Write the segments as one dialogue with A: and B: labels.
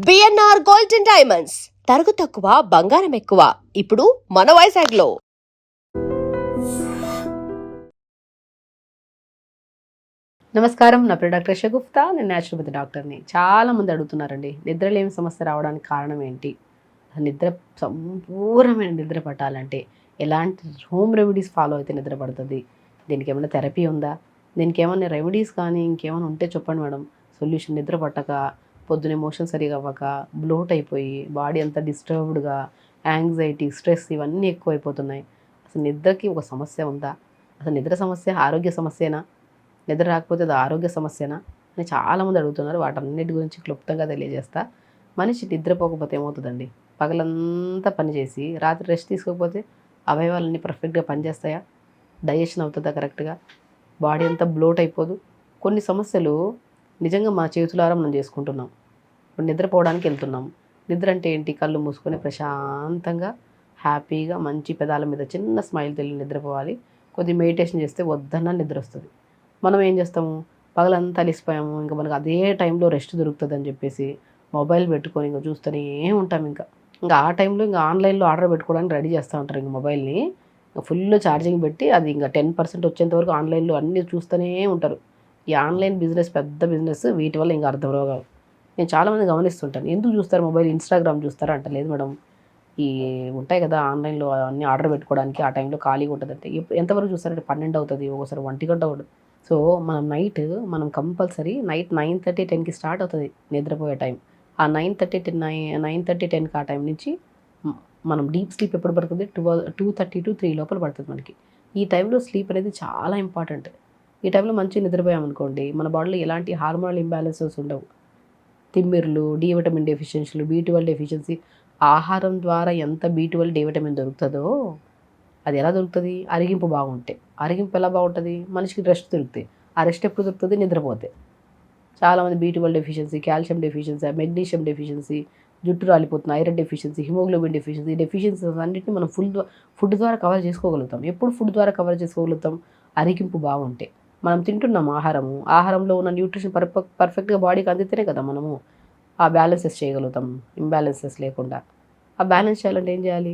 A: BNR gold and diamonds తరుగు తక్కువ బంగారం ఎక్కువ ఇప్పుడు మన వైజాగ్లో.
B: నమస్కారం, నా పేరు డాక్టర్ షగుప్తా. నేను న్యాచురోపతి డాక్టర్ని. చాలామంది అడుగుతున్నారండి, నిద్రలేమి సమస్య రావడానికి కారణం ఏంటి? సంపూర్ణమైన నిద్ర పట్టాలంటే ఎలాంటి హోమ్ రెమెడీస్ ఫాలో అయితే నిద్ర పడుతుంది? దీనికి ఏమైనా థెరపీ ఉందా? దీనికి ఏమైనా రెమెడీస్ కానీ ఇంకేమైనా ఉంటే చెప్పండి మేడం. సొల్యూషన్ నిద్ర పట్టక, పొద్దున ఎమోషన్ సరిగా అవ్వక, బ్లోట్ అయిపోయి, బాడీ అంతా డిస్టర్బ్డ్గా, యాంగ్జైటీ, స్ట్రెస్ ఇవన్నీ ఎక్కువైపోతున్నాయి. అసలు నిద్రకి ఒక సమస్య ఉందా? అసలు నిద్ర సమస్య ఆరోగ్య సమస్యనా? నిద్ర రాకపోతే అది ఆరోగ్య సమస్యనా అని చాలామంది అడుగుతున్నారు. వాటన్నిటి గురించి క్లుప్తంగా తెలియజేస్తా. మనిషి నిద్రపోకపోతే ఏమవుతుందండి? పగలంతా పనిచేసి రాత్రి రెస్ట్ తీసుకోకపోతే అవయవాలన్నీ పర్ఫెక్ట్గా పనిచేస్తాయా? డైజెషన్ అవుతుందా కరెక్ట్గా? బాడీ అంతా బ్లోట్ అయిపోదు? కొన్ని సమస్యలు నిజంగా మన చేతులారా మనం చేసుకుంటున్నాం. ఇప్పుడు నిద్రపోవడానికి వెళ్తున్నాం. నిద్ర అంటే ఏంటి? కళ్ళు మూసుకొని ప్రశాంతంగా హ్యాపీగా మంచి పెదాల మీద చిన్న స్మైల్ తెలియ నిద్రపోవాలి. కొద్ది మెడిటేషన్ చేస్తే వద్దన్న నిద్ర వస్తుంది. మనం ఏం చేస్తాము? పగలంతా అలిసిపోయాము, ఇంకా మనకు అదే టైంలో రెస్ట్ దొరుకుతుంది అని చెప్పేసి మొబైల్ పెట్టుకొని ఇంకా చూస్తూనే ఉంటాం. ఇంకా ఆ టైంలో ఇంకా ఆన్లైన్లో ఆర్డర్ పెట్టుకోవడానికి రెడీ చేస్తూ ఉంటారు. ఇంక మొబైల్ని ఫుల్ ఛార్జింగ్ పెట్టి అది ఇంకా 10% వచ్చేంత వరకు ఆన్లైన్లో అన్నీ చూస్తూనే ఉంటారు. ఈ ఆన్లైన్ బిజినెస్ పెద్ద బిజినెస్. వీటి వల్ల ఇంకా అర్థం రోగాలు. నేను చాలామంది గమనిస్తుంటాను. ఎందుకు చూస్తారు మొబైల్? ఇన్స్టాగ్రామ్ చూస్తారా అంటే, లేదు మేడం, ఈ ఉంటాయి కదా ఆన్లైన్లో అన్నీ ఆర్డర్ పెట్టుకోవడానికి, ఆ టైంలో ఖాళీగా ఉంటుందంటే ఎంతవరకు చూస్తారంటే 12 అవుతుంది, ఒకసారి 1 గంట అవుతుంది. సో మనం కంపల్సరీ నైట్ 9:30, 10కి స్టార్ట్ అవుతుంది నిద్రపోయే టైం. ఆ 9:30, 10కి ఆ టైం నుంచి మనం డీప్ స్లీప్ ఎప్పుడు పడుతుంది? 2:30 to 3 లోపల పడుతుంది మనకి. ఈ టైంలో స్లీప్ అనేది చాలా ఇంపార్టెంట్. ఈ టైంలో మంచిగా నిద్రపోయామనుకోండి, మన బాడీలో ఎలాంటి హార్మోనల్ ఇంబ్యాలెన్సెస్ ఉండవు. తిమ్మిర్లు, డి విటమిన్ డెఫిషియన్సీలు, B12 డెఫిషియన్సీ. ఆహారం ద్వారా ఎంత B12, డి విటమిన్ దొరుకుతుందో అది ఎలా దొరుకుతుంది? అరిగింపు బాగుంటే. అరిగింపు ఎలా బాగుంటుంది? మనిషికి రెస్ట్ దొరుకుతాయి. ఆ రెస్ట్ ఎప్పుడు దొరుకుతుంది? నిద్రపోతే. చాలామంది B12 deficiency, calcium deficiency, magnesium deficiency, జుట్టు రాలిపోతుంది, iron deficiency, haemoglobin deficiency. Deficiencies అన్నింటినీ మనం ఫుడ్ ద్వారా కవర్ చేసుకోగలుగుతాం. ఎప్పుడు ఫుడ్ ద్వారా కవర్ చేసుకోగలుగుతాం? అరిగింపు బాగుంటే. మనం తింటున్నాం ఆహారంలో ఉన్న న్యూట్రిషన్ పర్ఫెక్ట్గా బాడీకి అందితేనే కదా మనము ఆ బ్యాలెన్సెస్ చేయగలుగుతాం. ఇంబ్యాలెన్సెస్ లేకుండా. ఆ బ్యాలెన్స్ చేయాలంటే ఏం చేయాలి?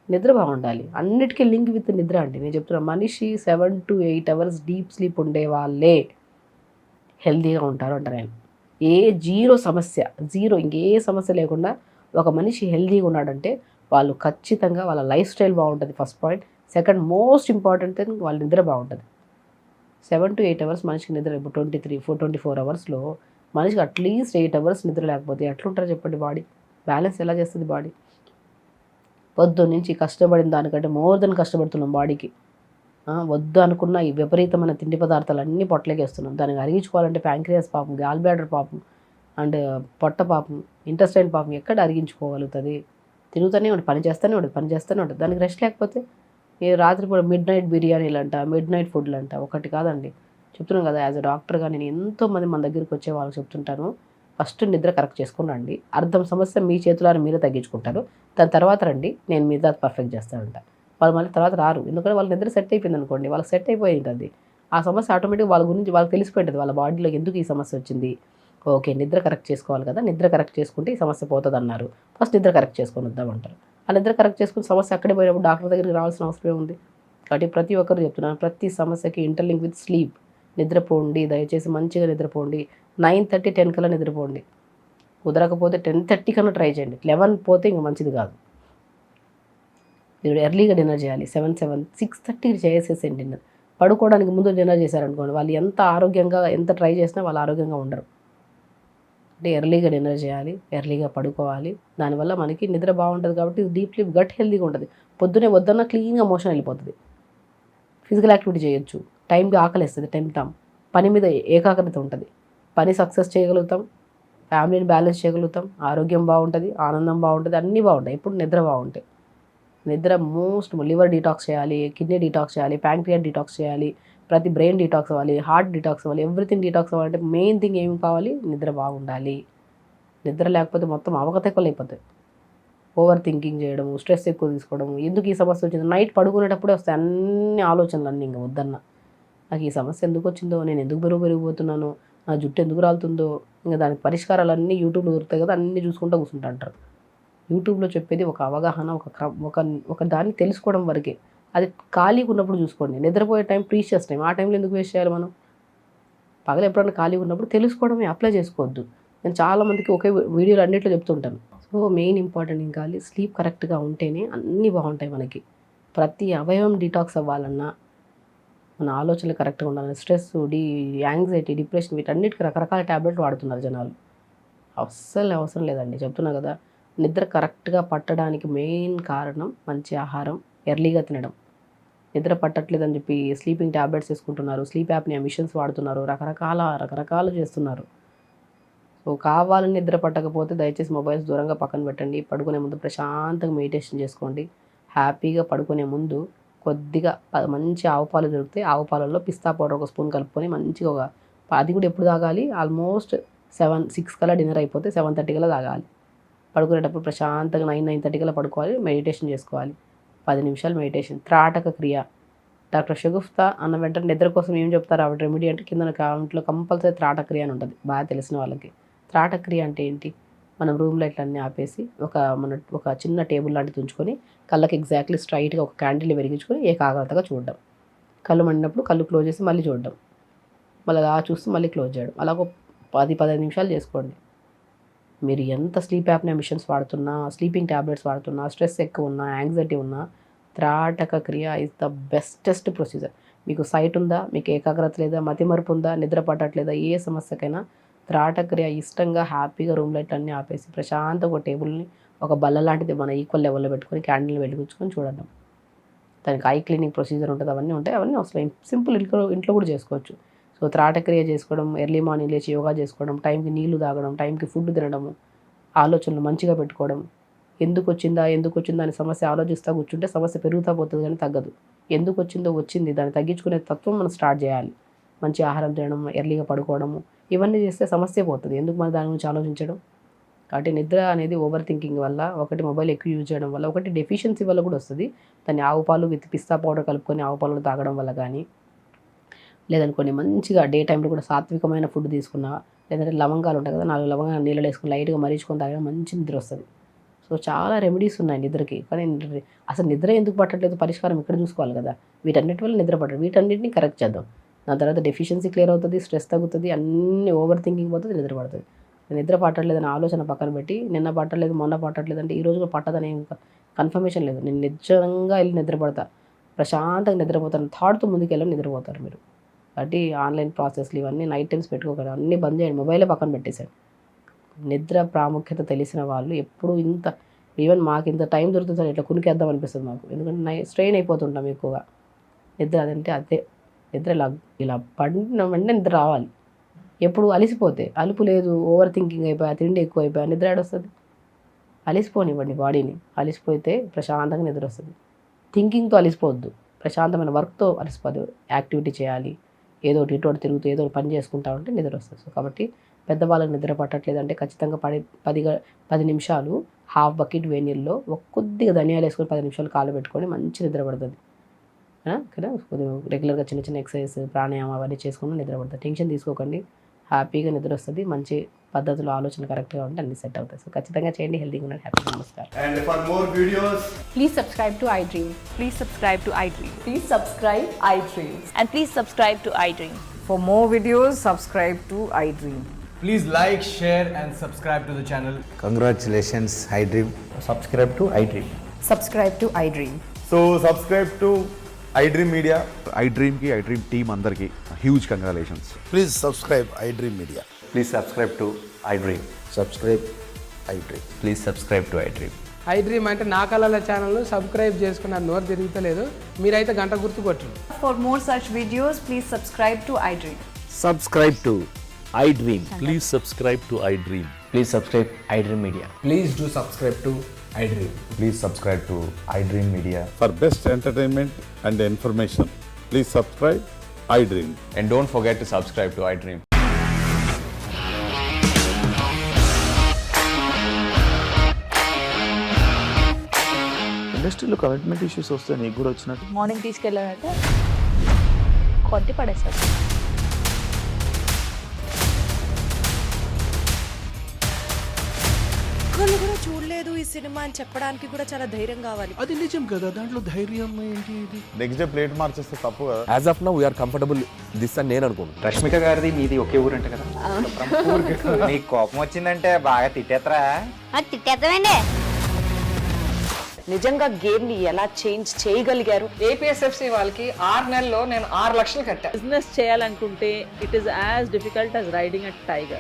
B: నిద్ర బాగుండాలి. అన్నిటికీ లింక్ విత్ నిద్ర అండి. నేను చెప్తున్నాను, మనిషి 7 to 8 అవర్స్ డీప్ స్లీప్ ఉండే వాళ్ళే హెల్తీగా ఉంటారు అంటారు ఆయన. ఇంకే సమస్య లేకుండా ఒక మనిషి హెల్తీగా ఉన్నాడంటే వాళ్ళు ఖచ్చితంగా వాళ్ళ లైఫ్ స్టైల్ బాగుంటుంది. First point. Second most important thing, వాళ్ళ నిద్ర బాగుంటుంది. 7 to 8 అవర్స్ మనిషికి నిద్ర. ఇప్పుడు 24 అవర్స్లో మనిషికి అట్లీస్ట్ 8 అవర్స్ నిద్ర లేకపోతే ఎట్లుంటారో చెప్పండి? బాడీ బ్యాలెన్స్ ఎలా చేస్తుంది? బాడీ పొద్దున్న నుంచి కష్టపడిన దానికంటే మోర్ దెన్ కష్టపడుతున్నాం బాడీకి. వద్దు అనుకున్న ఈ విపరీతమైన తిండి పదార్థాలు అన్నీ పొట్టలేకేస్తున్నాం. దానికి అరిగించుకోవాలంటే ప్యాంక్రియాస్ పాపం, గాల్ బ్లాడర్ పాపం, అండ్ పొట్ట పాపం, ఇంటెస్టైన్ పాపం ఎక్కడ అరిగించుకోగలుగుతుంది? తిరుగుతూనే ఉంటుంది, పని చేస్తూనే ఉంటుంది. దానికి రెస్ట్ లేకపోతే ఈ రాత్రిపూట మిడ్ నైట్ బిర్యానీలు అంట, మిడ్ నైట్ ఫుడ్లు అంట. ఒకటి కాదండి, చెప్తున్నాను కదా, యాజ్ అ డాక్టర్గా నేను ఎంతోమంది మన దగ్గరికి వచ్చే వాళ్ళకి చెప్తుంటాను, ఫస్ట్ నిద్ర కరెక్ట్ చేసుకుని రండి. అర్థం సమస్య మీ చేతులారా మీరే తగ్గించుకుంటారు. దాని తర్వాత రండి, నేను మీద పర్ఫెక్ట్ చేస్తానంట. వాళ్ళు మళ్ళీ తర్వాత రారు. ఎందుకంటే వాళ్ళ నిద్ర సెట్ అయిపోయింది అనుకోండి, వాళ్ళకి సెట్ అయిపోయి ఉంటుంది. ఆ సమస్య ఆటోమేటిక్గా వాళ్ళ గురించి వాళ్ళకి తెలిసిపోయింటుంది, వాళ్ళ బాడీలో ఎందుకు ఈ సమస్య వచ్చింది. ఓకే, నిద్ర కరెక్ట్ చేసుకోవాలి కదా, నిద్ర కరెక్ట్ చేసుకుంటే ఈ సమస్య పోతుంది అన్నారు. ఫస్ట్ నిద్ర కరెక్ట్ చేసుకొని వద్దామంటారు. ఆ నిద్ర కరెక్ట్ చేసుకుని సమస్య అక్కడే పోయినప్పుడు డాక్టర్ దగ్గరికి రావాల్సిన అవసరం ఉంది. కాబట్టి ప్రతి ఒక్కరు చెప్తున్నాను, ప్రతి సమస్యకి ఇంటర్లింక్ విత్ స్లీప్. నిద్రపోండి, దయచేసి మంచిగా నిద్రపోండి. 9:30, 10 కల్లా నిద్రపోండి. కుదరకపోతే 10:30 కన్నా ట్రై చేయండి. 11 పోతే ఇంక మంచిది కాదు. మీరు ఎర్లీగా డిన్నర్ చేయాలి. 6:30 చేసేసేయండి డిన్నర్. పడుకోవడానికి ముందు డిన్నర్ చేశారనుకోండి, వాళ్ళు ఎంత ట్రై చేసినా వాళ్ళు ఆరోగ్యంగా ఉండరు. అంటే ఎర్లీగా డిన్నర్ చేయాలి, ఎర్లీగా పడుకోవాలి. దానివల్ల మనకి నిద్ర బాగుంటుంది. కాబట్టి డీప్ స్లీప్, గట్ హెల్తీగా ఉంటుంది. పొద్దునే వద్దన్న క్లీన్గా మోషన్ వెళ్ళిపోతుంది. ఫిజికల్ యాక్టివిటీ చేయొచ్చు, టైంకి ఆకలిస్తుంది, తింటాం, పని మీద ఏకాగ్రత ఉంటుంది, పని సక్సెస్ చేయగలుగుతాం, ఫ్యామిలీని బ్యాలెన్స్ చేయగలుగుతాం, ఆరోగ్యం బాగుంటుంది, ఆనందం బాగుంటుంది, అన్నీ బాగుంటాయి. ఇప్పుడు నిద్ర బాగుంటాయి. నిద్ర లివర్ డీటాక్స్ చేయాలి, కిడ్నీ డీటాక్స్ చేయాలి, ప్యాంక్రియాస్ డీటాక్స్ చేయాలి, ప్రతి బ్రెయిన్ డీటాక్స్ అవ్వాలి, హార్ట్ డీటాక్స్ అవ్వాలి, ఎవ్రీథింగ్ డీటాక్స్ అవ్వాలంటే మెయిన్ థింగ్ ఏమి కావాలి? నిద్ర బాగుండాలి. నిద్ర లేకపోతే మొత్తం అవకతవకలు అయిపోతాయి. ఓవర్ థింకింగ్ చేయడము, స్ట్రెస్ ఎక్కువ తీసుకోవడము. ఎందుకు ఈ సమస్య వచ్చింది? నైట్ పడుకునేటప్పుడే వస్తాయి అన్ని ఆలోచనలు అన్నీ. ఇంకా వద్దన్న నాకు ఈ సమస్య ఎందుకు వచ్చిందో, నేను ఎందుకు పెరిగిపోతున్నాను, నా జుట్టు ఎందుకు రాలుతుందో, ఇంకా దానికి పరిష్కారాలన్నీ యూట్యూబ్లో దొరుకుతాయి కదా, అన్నీ చూసుకుంటూ కూర్చుంటా అంటారు. యూట్యూబ్లో చెప్పేది ఒక అవగాహన, ఒక దాన్ని తెలుసుకోవడం వరకే. అది ఖాళీగా ఉన్నప్పుడు చూసుకోండి. నిద్రపోయే టైం ప్రీషియస్ టైం, ఆ టైంలో ఎందుకు వేస్ట్ చేయాలి మనం? పగలు ఎప్పుడైనా ఖాళీగా ఉన్నప్పుడు తెలుసుకోవడమే, అప్లై చేసుకోవద్దు. నేను చాలామందికి ఒకే వీడియోలు అన్నింటిలో చెప్తుంటాను. సో మెయిన్ ఇంపార్టెంట్ ఇంకా స్లీప్ కరెక్ట్గా ఉంటేనే అన్నీ బాగుంటాయి మనకి. ప్రతి అవయవం డీటాక్స్ అవ్వాలన్నా, మన ఆలోచనలు కరెక్ట్గా ఉండాలన్నా, స్ట్రెస్, యాంగ్జైటీ, డిప్రెషన్ వీటన్నిటికీ రకరకాల ట్యాబ్లెట్లు వాడుతున్నారు జనాలు. అస్సలు అవసరం లేదండి, చెప్తున్నా కదా. నిద్ర కరెక్ట్గా పట్టడానికి మెయిన్ కారణం మంచి ఆహారం, ఎర్లీగా తినడం. నిద్ర పట్టట్లేదని చెప్పి స్లీపింగ్ ట్యాబ్లెట్స్ వేసుకుంటున్నారు, స్లీప్ యాప్నియా మిషన్స్ వాడుతున్నారు, రకరకాలు చేస్తున్నారు. సో కావాలని నిద్ర పట్టకపోతే దయచేసి మొబైల్స్ దూరంగా పక్కన పెట్టండి. పడుకునే ముందు ప్రశాంతంగా మెడిటేషన్ చేసుకోండి. హ్యాపీగా పడుకునే ముందు కొద్దిగా మంచి ఆవు పాలు దొరికితే ఆవు పాలల్లో పిస్తా పౌడర్ ఒక స్పూన్ కలుపుకొని మంచిగా అది కూడా ఎప్పుడు తాగాలి? ఆల్మోస్ట్ 6 కల్లా డిన్నర్ అయిపోతే 7:30 కల్లా తాగాలి. పడుకునేటప్పుడు ప్రశాంతంగా 9:30 కల్లా పడుకోవాలి, మెడిటేషన్ చేసుకోవాలి. 10 నిమిషాలు మెడిటేషన్. త్రాటక క్రియ డాక్టర్ షగుఫ్తా అన్న వెంటనే నిద్ర కోసం ఏం చెప్తారు ఆవిడ రెమెడీ అంటే కింద కామెంట్లో కంపల్సరీ త్రాటక క్రియ అని ఉంటుంది, బాగా తెలిసిన వాళ్ళకి. త్రాటక క్రియ అంటే ఏంటి? మనం రూమ్ లైట్లన్నీ ఆపేసి ఒక చిన్న టేబుల్ లాంటిది ఉంచుకొని కళ్ళకి ఎగ్జాక్ట్లీ స్ట్రైట్గా ఒక క్యాండిల్ వెలిగించుకొని ఏకాగ్రతగా చూడడం. కళ్ళు మండినప్పుడు కళ్ళు క్లోజ్ చేసి మళ్ళీ చూడడం, మళ్ళీ అలా చూస్తూ మళ్ళీ క్లోజ్ చేయడం. అలా ఒక 10-15 నిమిషాలు చేసుకోండి. మీరు ఎంత స్లీప్ యాప్నియా మిషన్స్ వాడుతున్నా, స్లీపింగ్ ట్యాబ్లెట్స్ వాడుతున్నా, స్ట్రెస్ ఎక్కువ ఉన్నా, యాంగ్జైటీ ఉన్నా, trataka kriya is the bestest procedure. మీకు సైట్ ఉందా, మీకు ఏకాగ్రత లేదా, మతిమరుపు ఉందా, నిద్ర పట్టట్లేదా, ఏ సమస్యకైనా త్రాటక క్రియ ఇష్టంగా హ్యాపీగా రూమ్ లైట్ అన్నీ ఆపేసి ప్రశాంతంగా ఒక టేబుల్ని ఒక బల్ల లాంటిది మన ఈక్వల్ లెవెల్లో పెట్టుకొని క్యాండిల్ వెలిగించుకొని చూడడం. దానికి ఐ క్లీనింగ్ ప్రొసీజర్ ఉంటుంది, అవన్నీ ఉంటాయి. అవన్నీ అవసరం, సింపుల్ ఇంట్లో కూడా చేసుకోవచ్చు. సో త్రాటక క్రియ చేసుకోవడం, ఎర్లీ మార్నింగ్ లేచి యోగా చేసుకోవడం, టైంకి నీళ్లు తాగడం, టైంకి ఫుడ్ తినడము, ఆలోచనలు మంచిగా పెట్టుకోవడం. ఎందుకు వచ్చిందా అనే సమస్య ఆలోచిస్తూ కూర్చుంటే సమస్య పెరుగుతూ పోతుంది కానీ తగ్గదు. ఎందుకు వచ్చింది, దాన్ని తగ్గించుకునే తత్వం మనం స్టార్ట్ చేయాలి. మంచి ఆహారం తినడం, ఎర్లీగా పడుకోవడము, ఇవన్నీ చేస్తే సమస్య పోతుంది. ఎందుకు మనం దాని గురించి ఆలోచించడం? కాబట్టి నిద్ర అనేది ఓవర్ థింకింగ్ వల్ల, ఒకటి మొబైల్ ఎక్కువ యూజ్ చేయడం వల్ల, ఒకటి డెఫిషియన్సీ వల్ల కూడా వస్తుంది. దాన్ని ఆవు పాలు విత్ పిస్తా పౌడర్ కలుపుకొని ఆవు పాలను తాగడం వల్ల కానీ, లేదనుకోండి మంచిగా డే టైంలో కూడా సాత్వికమైన ఫుడ్ తీసుకున్నా, లేదంటే లవంగాలు ఉంటాయి కదా, 4 లవంగాలు నీళ్ళు వేసుకుని లైట్గా మరీచుకొని తాగడం మంచి నిద్ర వస్తుంది. సో చాలా రెమెడీస్ ఉన్నాయి నిద్రకి. కానీ అసలు నిద్ర ఎందుకు పట్టట్లేదు, పరిష్కారం ఇక్కడ చూసుకోవాలి కదా. వీటన్నిటి వల్ల నిద్ర పట్టదు, వీటన్నిటిని కరెక్ట్ చేద్దాం. దాని తర్వాత డెఫిషియన్సీ క్లియర్ అవుతుంది, స్ట్రెస్ తగ్గుతుంది, అన్ని ఓవర్ థింకింగ్ పోతుంది, నిద్ర పడుతుంది. నిద్ర పట్టట్లేదని ఆలోచన పక్కన పెట్టి నిన్న పట్టలేదు మొన్న పట్టట్లేదు అంటే ఈ రోజు కూడా పట్టదని కన్ఫర్మేషన్ లేదు. నేను నిజంగా వెళ్ళి నిద్రపడతా, ప్రశాంతంగా నిద్రపోతాను, థాట్తో ముందుకు వెళ్ళి నిద్రపోతారు మీరు. కాబట్టి ఆన్లైన్ ప్రాసెస్లు ఇవన్నీ నైట్ టైమ్స్ పెట్టుకోకండి, అన్నీ బంద్ చేయండి, మొబైలే పక్కన పెట్టేశాడు. నిద్ర ప్రాముఖ్యత తెలిసిన వాళ్ళు ఎప్పుడు ఈవెన్ మాకు ఇంత టైం దొరుకుతుంది సార్ ఇట్లా కునికేద్దాం అనిపిస్తుంది మాకు. ఎందుకంటే స్ట్రెయిన్ అయిపోతుంటాం ఎక్కువగా. నిద్ర అదే నిద్ర ఇలా పడిన వెంటనే నిద్ర రావాలి. ఎప్పుడు అలిసిపోతే, అలుపు లేదు, ఓవర్ థింకింగ్ అయిపోయా, తిండి ఎక్కువ అయిపోయా, నిద్ర ఏడొస్తుంది? అలిసిపోనివ్వండి బాడీని. అలిసిపోతే ప్రశాంతంగా నిద్ర వస్తుంది. థింకింగ్తో అలిసిపోవద్దు, ప్రశాంతమైన వర్క్తో అలిసిపోదు. యాక్టివిటీ చేయాలి, ఏదో ఇటు తిరుగుతూ ఏదో పని చేసుకుంటా ఉంటే నిద్ర వస్తుంది. సో కాబట్టి పెద్దవాళ్ళకి నిద్ర పట్టట్లేదంటే ఖచ్చితంగా 10 నిమిషాలు హాఫ్ బకెట్ వేడి నీళ్ళలో కొద్దిగా ధనియాలు వేసుకొని 10 నిమిషాలు కాలు పెట్టుకొని మంచి నిద్ర పడుతుంది కదా. కొద్దిగా రెగ్యులర్గా చిన్న ఎక్సర్సైజ్, ప్రాణాయామం అవన్నీ చేసుకుని నిద్ర పడుతుంది. టెన్షన్ తీసుకోకండి, హ్యాపీగా నిద్ర వస్తుంది. మంచి పద్ధతిలో ఆలోచన కరెక్ట్గా ఉంటే అన్ని సెట్ అవుతాయి. సో ఖచ్చితంగా చేయండి, హెల్తీగా ఉండండి, హ్యాపీగా. నమస్కారం.
C: And for more videos,
D: Please subscribe to iDream.
E: Please subscribe to iDream.
D: Please subscribe iDream.
E: And please subscribe to iDream.
D: For more videos, subscribe to iDream.
C: please like, share and subscribe to the channel.
F: Congratulations, iDream.
G: subscribe to iDream.
D: Subscribe to iDream.
C: So subscribe to iDream Media.
H: iDream team అందరికి huge congratulations.
F: Please subscribe iDream Media.
G: Please subscribe to iDream.
F: Subscribe iDream.
G: Please subscribe to iDream.
I: iDream అంటే నా కళల channel subscribe చేసుకున్న నోరు తిరుగుతలేదు, మీరైతే గంట గుర్తు కొట్టండి.
E: For more such videos, please subscribe to iDream.
J: Subscribe to iDream.
K: Please subscribe to iDream.
G: Please subscribe iDream Media.
C: Please do subscribe to iDream.
F: Please subscribe to iDream Media.
H: For best entertainment and information, please subscribe iDream.
G: And don't forget to subscribe to iDream.
K: ఇండస్ట్రీలో commitment issues వస్తే నీకు కూడా వచ్చినట్టు
E: morning తీసుకెళ్ళాలంటే కొట్టి పడేస్తారు.
A: ఒక్కళ్ళు కూడా చూడలేదు ఈ సినిమా అని చెప్పడానికి కూడా చాలా ధైర్యం కావాలి.
K: అది నిజం కదా, దాంట్లో ధైర్యం ఏంటి? ఇది
H: నెక్స్ట్ డే ప్లేట్ మార్చేస్తే తప్పు కదా.
J: As of now we are comfortable this అని నేను అనుకుంటున్నాను.
G: రష్మిక గారిది మీది ఒకే ఊరంట కదా.
F: నీకు కోపం వచ్చిందంటే బాగా తిట్టేత్తరా.
E: తిట్టేద్దామండి.
A: నిజంగా గేమ్ ని ఎలా చేంజ్ చేయగలిగారు?
I: ఏపీఎస్ఎఫ్సి వాళ్ళకి 6 నెలల్లో నేను 6 లక్షలు కట్టా.
E: బిజినెస్ చేయాలనుకుంటే it is as difficult as riding a tiger.